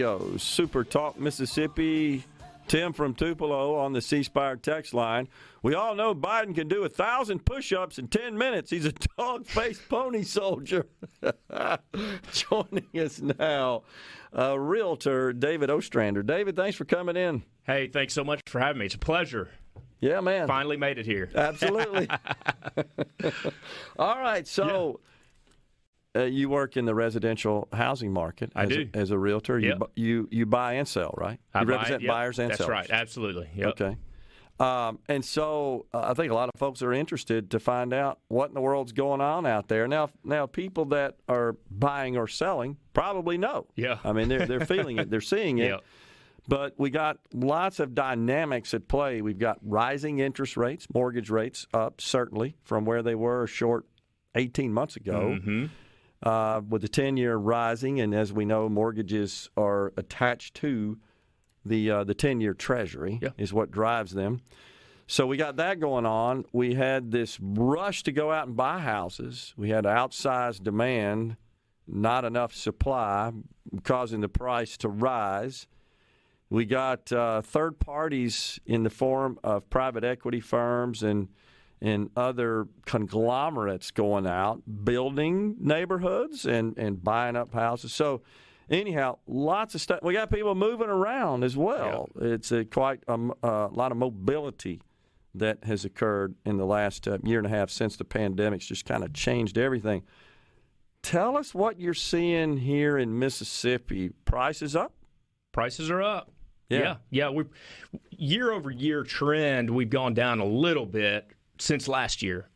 SuperTalk Mississippi. Tim from Tupelo on the C-Spire text line. We all know Biden can do 1,000 push-ups in 10 minutes. He's a dog-faced pony soldier. Joining us now, Realtor David Ostrander. David, thanks for coming in. Hey, thanks so much for having me. It's a pleasure. Yeah, man. Finally made it here. Absolutely. All right, so you work in the residential housing market. I do. As a realtor. Yep. You buy and sell, right? You represent buyers and sellers. That's right. Absolutely. Yep. Okay. And so I think a lot of folks are interested to find out what in the world's going on out there. Now people that are buying or selling probably know. Yeah. I mean, they're feeling it. They're seeing it. Yep. But we got lots of dynamics at play. We've got rising interest rates, mortgage rates up, certainly, from where they were a short 18 months ago. Mm-hmm. With the 10-year rising, and as we know, mortgages are attached to the 10-year Treasury is what drives them. So we got that going on. We had this rush to go out and buy houses. We had outsized demand, not enough supply, causing the price to rise. We got third parties in the form of private equity firms and other conglomerates going out, building neighborhoods and buying up houses. So anyhow, lots of stuff. We got people moving around as well. Yeah. It's quite a lot of mobility that has occurred in the last year and a half since the pandemic's just kind of changed everything. Tell us what you're seeing here in Mississippi. Prices up? Prices are up. Yeah. We year-over-year trend, we've gone down a little bit since last year.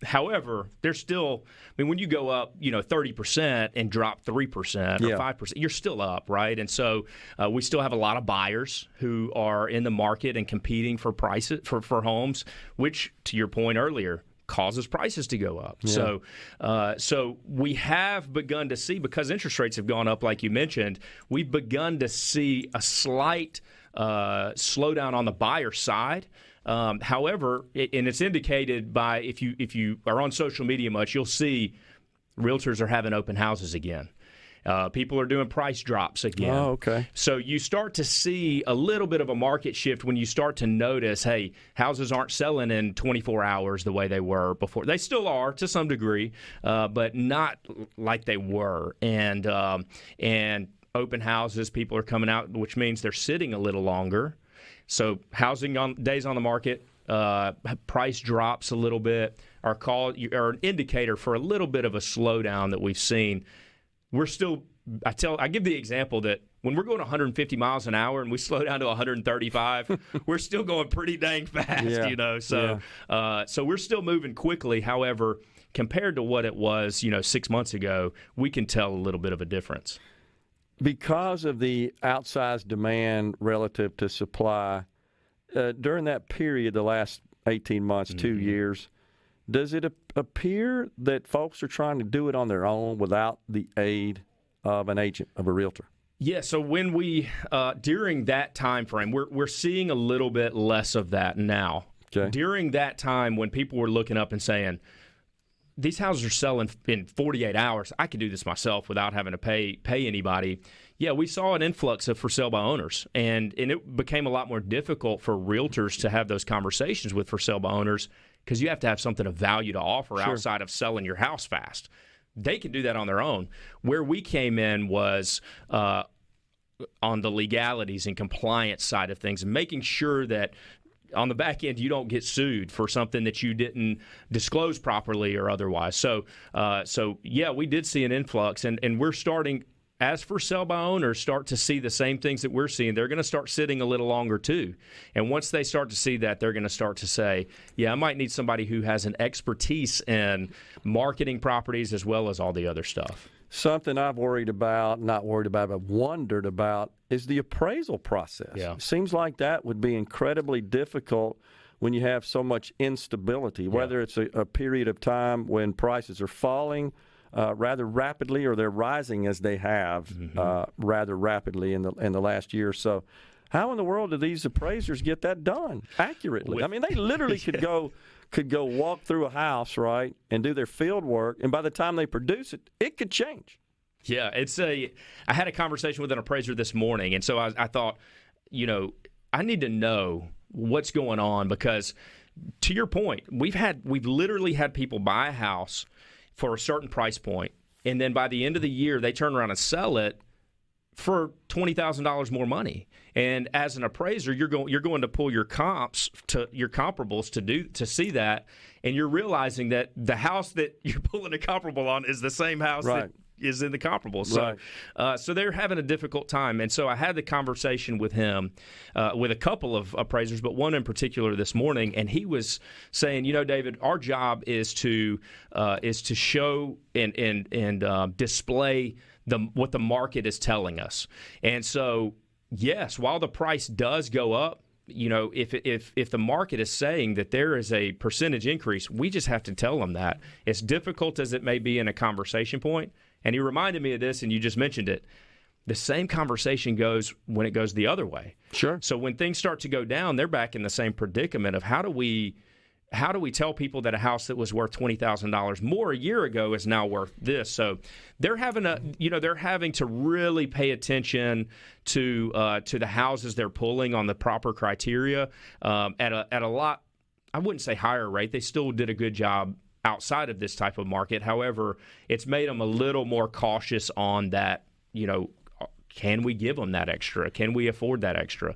However, there's still, when you go up, 30% and drop 3% or 5%, you're still up, right? And so we still have a lot of buyers who are in the market and competing for prices for homes, which, to your point earlier, causes prices to go up. Yeah. So we have begun to see, because interest rates have gone up, like you mentioned, we've begun to see a slight slowdown on the buyer side. However, and it's indicated by if you are on social media much, you'll see realtors are having open houses again. People are doing price drops again. Oh, okay. So you start to see a little bit of a market shift when you start to notice, hey, houses aren't selling in 24 hours the way they were before. They still are to some degree, but not like they were. And open houses, people are coming out, which means they're sitting a little longer. So housing days on the market, price drops a little bit, are an indicator for a little bit of a slowdown that we've seen. We're still, I give the example that when we're going 150 miles an hour and we slow down to 135, we're still going pretty dang fast, So we're still moving quickly. However, compared to what it was, 6 months ago, we can tell a little bit of a difference. Because of the outsized demand relative to supply, during that period, the last 18 months, 2 years, does it appear that folks are trying to do it on their own without the aid of an agent, of a realtor? Yeah, so when we during that time frame, we're seeing a little bit less of that now. Okay. During that time when people were looking up and saying, these houses are selling in 48 hours, I can do this myself without having to pay anybody. Yeah, we saw an influx of for sale by owners, and it became a lot more difficult for realtors to have those conversations with for sale by owners because you have to have something of value to offer outside of selling your house fast. They can do that on their own. Where we came in was on the legalities and compliance side of things, and making sure that on the back end you don't get sued for something that you didn't disclose properly or otherwise. So yeah, we did see an influx, and we're starting, as for sale by owners start to see the same things that we're seeing, they're going to start sitting a little longer too. And once they start to see that, they're going to start to say, yeah, I might need somebody who has an expertise in marketing properties as well as all the other stuff. Something I've wondered about is the appraisal process. Yeah. It seems like that would be incredibly difficult when you have so much instability, whether it's a period of time when prices are falling rather rapidly or they're rising as they have rather rapidly in the last year or so. How in the world do these appraisers get that done accurately? I mean, they literally could go walk through a house, right, and do their field work, and by the time they produce it, it could change. Yeah, I had a conversation with an appraiser this morning, and so I thought, I need to know what's going on because, to your point, we've literally had people buy a house for a certain price point, and then by the end of the year, they turn around and sell it for $20,000 more money. And as an appraiser, you're going to pull your comparables to see that, and you're realizing that the house that you're pulling a comparable on is the same house that is in the comparable. So, so they're having a difficult time. And so I had the conversation with him, with a couple of appraisers, but one in particular this morning, and he was saying, David, our job is to show and display what the market is telling us. And so, yes, while the price does go up, if the market is saying that there is a percentage increase, we just have to tell them that. As difficult as it may be in a conversation point, and he reminded me of this, and you just mentioned it, the same conversation goes when it goes the other way. Sure. So when things start to go down, they're back in the same predicament of how do we tell people that a house that was worth $20,000 more a year ago is now worth this? So they're having to really pay attention to the houses they're pulling on the proper criteria at a lot, I wouldn't say higher rate. They still did a good job outside of this type of market. However, it's made them a little more cautious on that, can we give them that extra? Can we afford that extra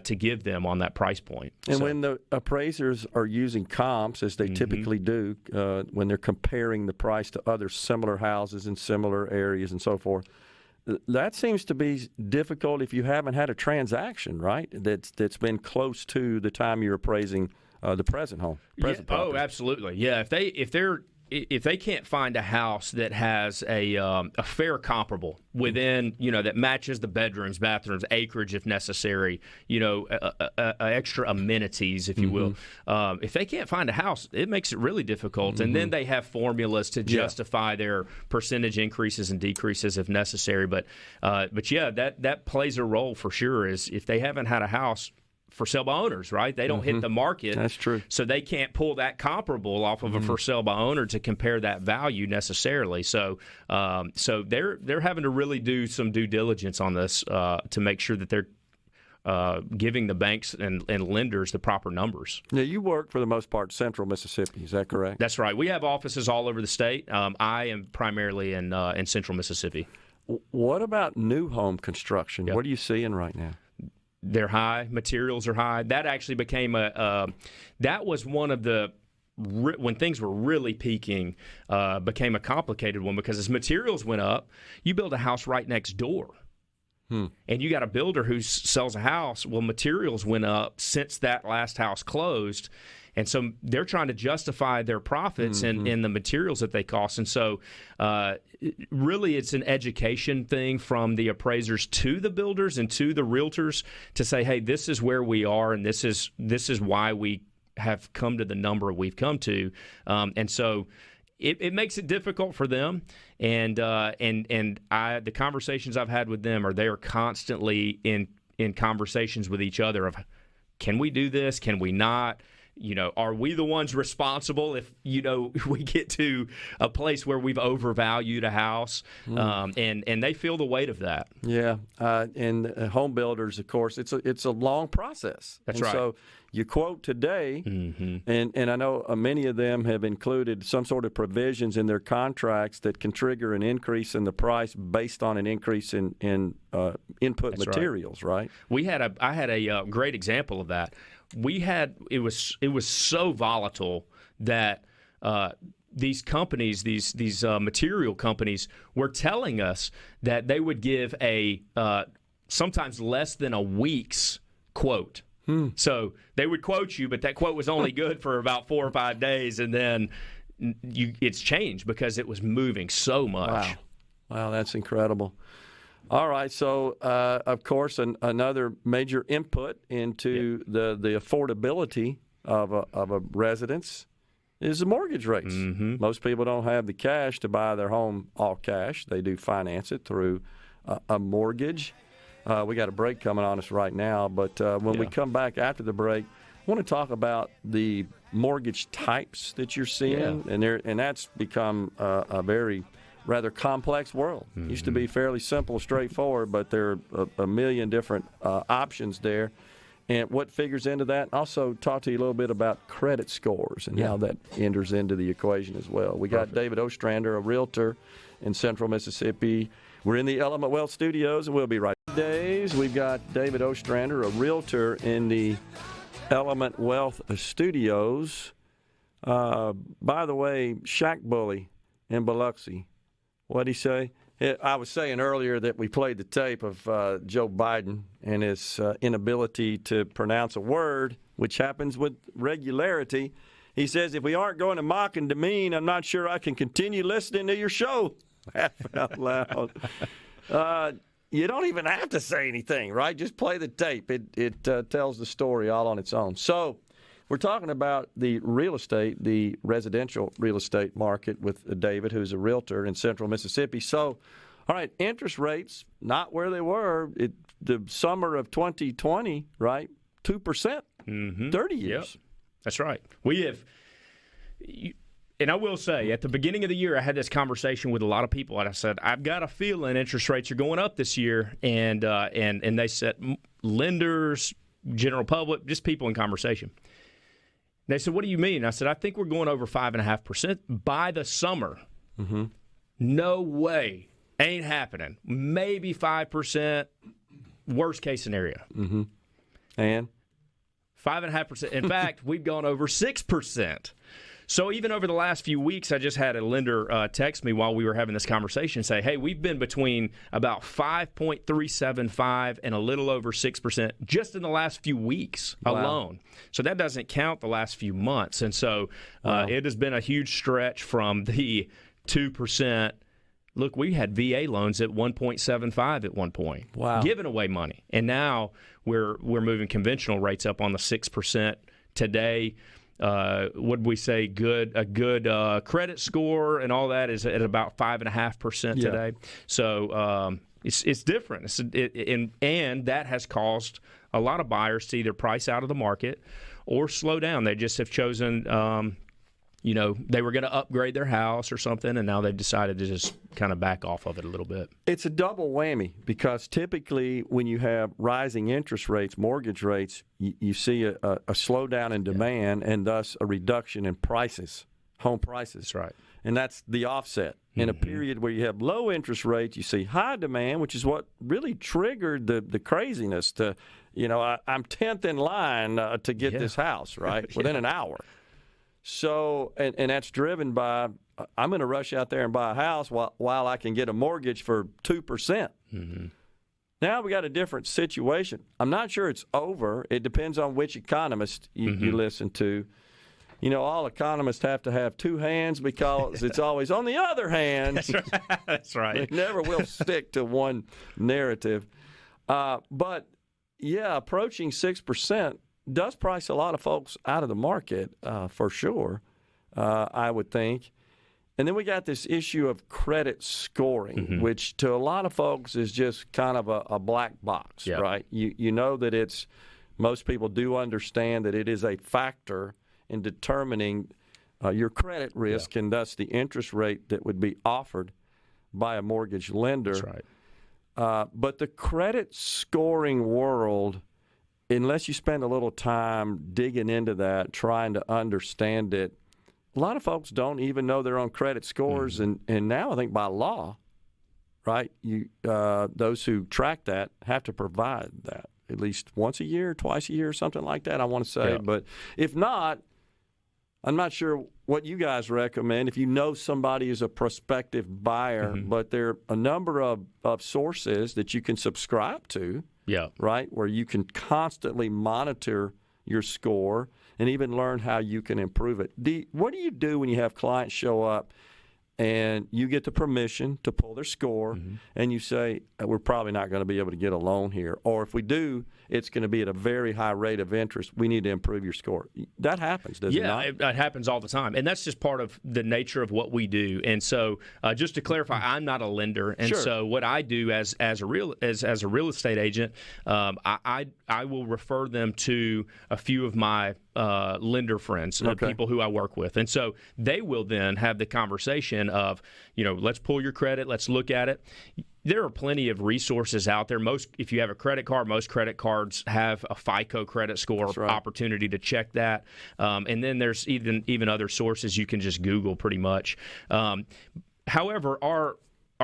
to give them on that price point? And when the appraisers are using comps, as they typically do, when they're comparing the price to other similar houses in similar areas and so forth, that seems to be difficult if you haven't had a transaction, right? That's been close to the time you're appraising the present home. Oh, absolutely. Yeah, if they can't find a house that has a fair comparable within, that matches the bedrooms, bathrooms, acreage if necessary, extra amenities, if you will. If they can't find a house, it makes it really difficult. And then they have formulas to justify their percentage increases and decreases if necessary. But yeah, that plays a role for sure. Is if they haven't had a house for sale by owners, right? They don't hit the market. That's true. So they can't pull that comparable off of a for sale by owner to compare that value necessarily. So they're having to really do some due diligence on this to make sure that they're giving the banks and lenders the proper numbers. Now, you work for the most part central Mississippi. Is that correct? That's right. We have offices all over the state. I am primarily in central Mississippi. What about new home construction? Yep. What are you seeing right now? They're high. Materials are high. That actually became that was one of the, when things were really peaking, became a complicated one because as materials went up, you build a house right next door. And you got a builder who sells a house. Well, materials went up since that last house closed. And so they're trying to justify their profits in the materials that they cost. And so really it's an education thing from the appraisers to the builders and to the realtors to say, hey, this is where we are and this is why we have come to the number we've come to. And so it makes it difficult for them. And the conversations I've had with them they are constantly in conversations with each other of, can we do this? Can we not? Are we the ones responsible if, we get to a place where we've overvalued a house? And they feel the weight of that. Yeah. And home builders, of course, it's a long process. That's right. So you quote today, and I know many of them have included some sort of provisions in their contracts that can trigger an increase in the price based on an increase in input That's materials, right? I had a great example of that. It was so volatile that these companies, these material companies, were telling us that they would give a sometimes less than a week's quote. So they would quote you, but that quote was only good for about 4 or 5 days, and then it's changed because it was moving so much. Wow, that's incredible. All right, so of course another major input into the affordability of a residence is the mortgage rates. Most people don't have the cash to buy their home all cash. They do finance it through a mortgage. We got a break coming on us right now, but when we come back after the break, I want to talk about the mortgage types that you're seeing, and that's become a very rather complex world. Mm-hmm. Used to be fairly simple, straightforward, but there are a million different options there. And what figures into that? Also talk to you a little bit about credit scores and how that enters into the equation as well. We got David Ostrander, a realtor in Central Mississippi. We're in the Element Wealth Studios, and we'll be right back. We've got David Ostrander, a realtor in the Element Wealth Studios. By the way, Shack Bully in Biloxi, what'd he say? I was saying earlier that we played the tape of Joe Biden and his inability to pronounce a word, which happens with regularity. He says, if we aren't going to mock and demean, I'm not sure I can continue listening to your show. Laugh out loud. You don't even have to say anything, right? Just play the tape. It tells the story all on its own. So we're talking about the real estate, the residential real estate market with David, who's a realtor in Central Mississippi. So, all right, interest rates, not where they were. The summer of 2020, right? 2%, 30 years. Yep. That's right. We have, and I will say, at the beginning of the year, I had this conversation with a lot of people, and I said, I've got a feeling interest rates are going up this year. And they said, lenders, general public, just people in conversation. They said, what do you mean? I said, I think we're going over 5.5% by the summer. Mm-hmm. No way. Ain't happening. Maybe 5%, worst case scenario. Mm-hmm. And? 5.5%. In fact, we've gone over 6%. So even over the last few weeks, I just had a lender text me while we were having this conversation and say, hey, we've been between about 5.375 and a little over 6% just in the last few weeks alone. So that doesn't count the last few months. And so it has been a huge stretch from the 2%. Look, we had VA loans at 1.75 at one point, giving away money. And now we're moving conventional rates up on the 6% today. What did we say? A good credit score and all that is at about 5.5% today. So it's different. And that has caused a lot of buyers to either price out of the market or slow down. They just have chosen. They were going to upgrade their house or something, and now they've decided to just kind of back off of it a little bit. It's a double whammy because typically when you have rising interest rates, mortgage rates, you see a slowdown in demand and thus a reduction in prices, home prices. That's right. And that's the offset. In a period where you have low interest rates, you see high demand, which is what really triggered the craziness to, I'm 10th in line to get this house, right, within an hour. So, and that's driven by, I'm going to rush out there and buy a house while I can get a mortgage for 2%. Mm-hmm. Now we got a different situation. I'm not sure it's over. It depends on which economist you listen to. All economists have to have two hands because it's always on the other hand. That's right. They never will stick to one narrative. But, approaching 6%. Does price a lot of folks out of the market, for sure, I would think. And then we got this issue of credit scoring, which to a lot of folks is just kind of a black box, right? You know that most people do understand that it is a factor in determining your credit risk and thus the interest rate that would be offered by a mortgage lender. That's right. But the credit scoring world, unless you spend a little time digging into that, trying to understand it, a lot of folks don't even know their own credit scores. And now I think by law, right, those who track that have to provide that at least once a year, twice a year, something like that, I want to say. Yeah. But if not, I'm not sure what you guys recommend. If you know somebody is a prospective buyer, but there are a number of sources that you can subscribe to. Yeah. Right? Where you can constantly monitor your score and even learn how you can improve it. What do you do when you have clients show up and you get the permission to pull their score and you say, we're probably not going to be able to get a loan here. Or if we do, it's going to be at a very high rate of interest. We need to improve your score. That happens, doesn't it not? Yeah, that happens all the time. And that's just part of the nature of what we do. And so just to clarify, I'm not a lender. And so what I do as a real estate agent, I will refer them to a few of my lender friends, people who I work with. And so they will then have the conversation of, let's pull your credit, let's look at it. There are plenty of resources out there. If you have a credit card, most credit cards have a FICO credit score opportunity to check that. And then there's even other sources you can just Google pretty much. However, our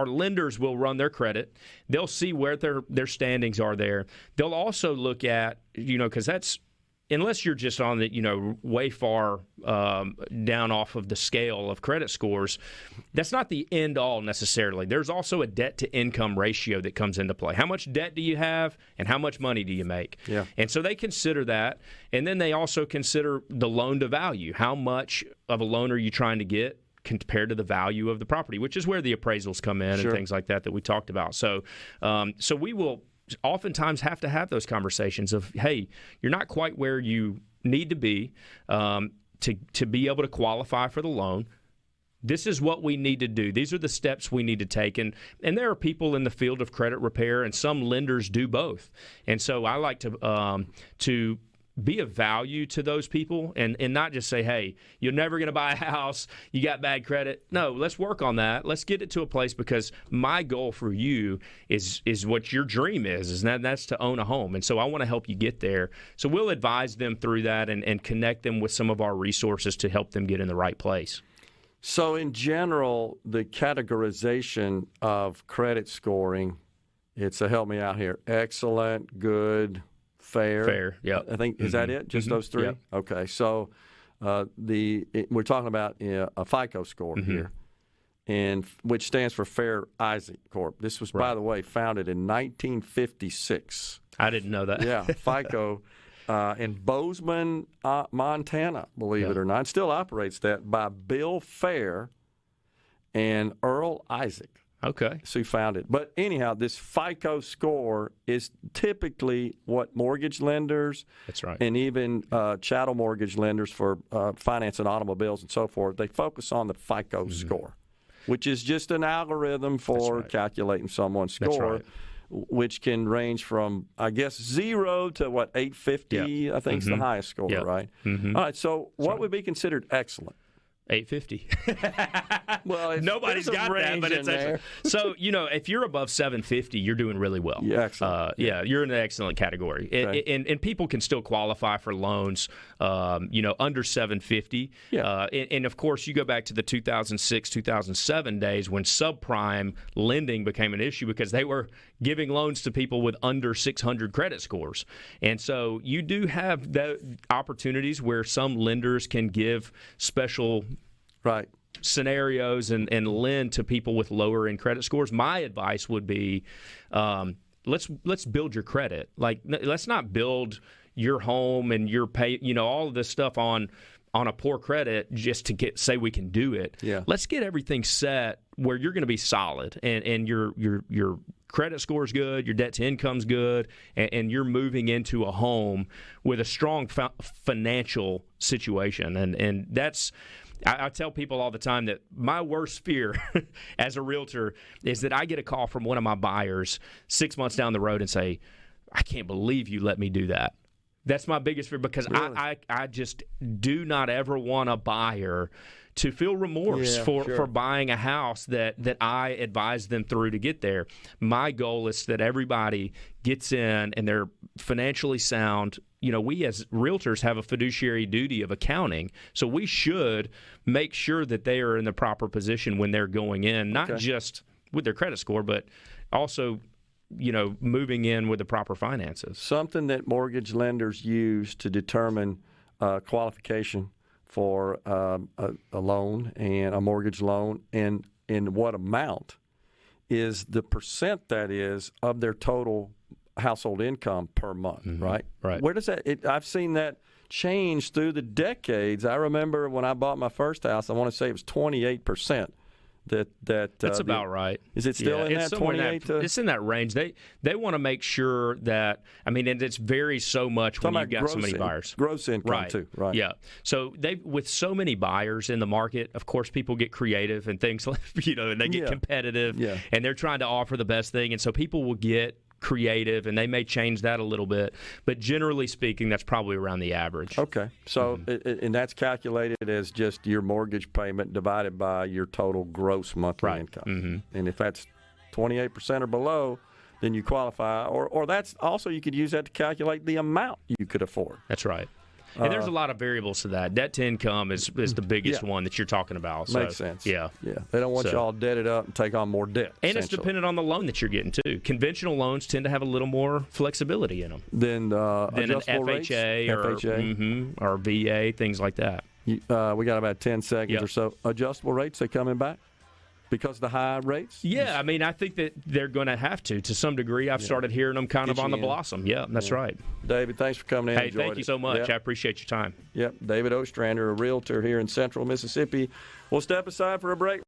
lenders will run their credit. They'll see where their standings are there. They'll also look at, because that's, unless you're just on the, way far down off of the scale of credit scores, that's not the end all necessarily. There's also a debt to income ratio that comes into play. How much debt do you have and how much money do you make? Yeah. And so they consider that. And then they also consider the loan to value. How much of a loan are you trying to get compared to the value of the property, which is where the appraisals come in and things like that we talked about. So we will oftentimes have to have those conversations of, hey, you're not quite where you need to be to be able to qualify for the loan. This is what we need to do. These are the steps we need to take. And there are people in the field of credit repair, and some lenders do both. And so I like to be of value to those people and not just say, hey, you're never going to buy a house, you got bad credit. No, let's work on that. Let's get it to a place, because my goal for you is what your dream is, and that's to own a home. And so I want to help you get there. So we'll advise them through that and connect them with some of our resources to help them get in the right place. So in general, the categorization of credit scoring, it's help me out here, excellent, good, fair, yeah. I think, is that it? Just those three? Yeah. Okay, so we're talking about a FICO score here, and which stands for Fair Isaac Corp. This was, by the way, founded in 1956. I didn't know that. Yeah, FICO in Bozeman, Montana, believe it or not. It still operates that, by Bill Fair and Earl Isaac. Okay. So he found it. But anyhow, this FICO score is typically what mortgage lenders and even chattel mortgage lenders for financing automobiles and so forth, they focus on the FICO score, which is just an algorithm for calculating someone's score, which can range from, I guess, 0 to, 850, I think is the highest score, right? All right, so what would be considered excellent? 850. Well, nobody's got that, but it's excellent. So, if you're above 750, you're doing really well. Yeah, excellent. You're in an excellent category. Okay. And people can still qualify for loans, under 750. Yeah. And of course, you go back to the 2006, 2007 days when subprime lending became an issue because they were giving loans to people with under 600 credit scores. And so you do have the opportunities where some lenders can give special scenarios and lend to people with lower end credit scores. My advice would be let's build your credit. Like, let's not build your home and your pay, all of this stuff on a poor credit just to say we can do it. Yeah. Let's get everything set where you're going to be solid and your credit score is good, your debt to income's good, and you're moving into a home with a strong financial situation. And that's, I tell people all the time that my worst fear as a realtor is that I get a call from one of my buyers 6 months down the road and say, I can't believe you let me do that. That's my biggest fear, because really? I just do not ever want a buyer to feel remorse for buying a house that I advised them through to get there. My goal is that everybody gets in and they're financially sound. We as realtors have a fiduciary duty of accounting, so we should make sure that they are in the proper position when they're going in, not just with their credit score, but also moving in with the proper finances. Something that mortgage lenders use to determine qualification for a loan and a mortgage loan and in what amount is the percent that is of their total household income per month, right? Right. Where does that I've seen that change through the decades. I remember when I bought my first house, I want to say it was 28%. That's about right. Is it still in that 28? It's in that range. They want to make sure that, and it varies so much when you've got so many buyers. Gross income too, right? Yeah. So with so many buyers in the market, of course, people get creative and things like, and they get competitive, and they're trying to offer the best thing, and so people will get creative, and they may change that a little bit. But generally speaking, that's probably around the average. Okay. So, and that's calculated as just your mortgage payment divided by your total gross monthly income. And if that's 28% or below, then you qualify. Or that's also, you could use that to calculate the amount you could afford. That's right. And there's a lot of variables to that. Debt to income is the biggest one that you're talking about. So, makes sense. Yeah. They don't want you all debted up and take on more debt. And it's dependent on the loan that you're getting, too. Conventional loans tend to have a little more flexibility in them than an FHA, or VA, things like that. We got about 10 seconds or so. Adjustable rates, they coming back? Because of the high rates? Yeah, I mean, I think that they're going to have to some degree. I've started hearing them kind of on the blossom. Yeah, that's right. David, thanks for coming in. Hey, thank you so much. Yep. I appreciate your time. Yep, David Ostrander, a realtor here in central Mississippi. We'll step aside for a break.